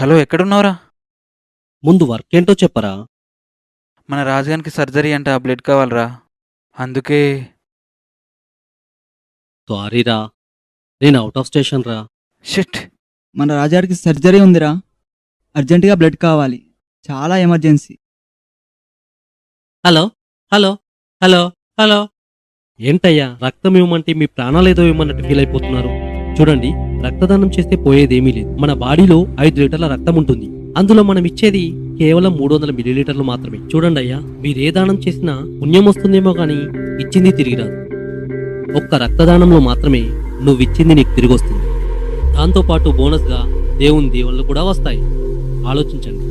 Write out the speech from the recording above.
Hello, ఎక్కడున్నావురా? ముందు work ఏంటో చెప్పరా? మన రాజుగానికి సర్జరీ అంట, బ్లడ్ కావాలరా. అందుకే. సారీరా, నేను అవుట్ ఆఫ్ స్టేషన్ రా. షిట్. మన రాజాడికి సర్జరీ ఉందిరా. అర్జెంటుగా బ్లడ్ కావాలి, చాలా emergency. Hello hello hello hello. ఏంటయ్యా, రక్తం ఇవ్వమంటే మీ ప్రాణాలేదో ఇవ్వమన్నట్టు ఫీల్ అయిపోతున్నారు. చూడండి, రక్తదానం చేస్తే పోయేదేమీ లేదు. మన బాడీలో 5 లీటర్ల రక్తం ఉంటుంది. అందులో మనం ఇచ్చేది కేవలం 300 మిల్లీలీటర్లు మాత్రమే. చూడండి అయ్యా, మీరే దానం చేసినా పుణ్యం వస్తుందేమో కానీ ఇచ్చింది తిరిగి రాదు. ఒక్క రక్తదానంలో మాత్రమే నువ్విచ్చింది నీకు తిరిగి వస్తుంది. దాంతోపాటు బోనస్గా దేవుని దీవెనలు కూడా వస్తాయి. ఆలోచించండి.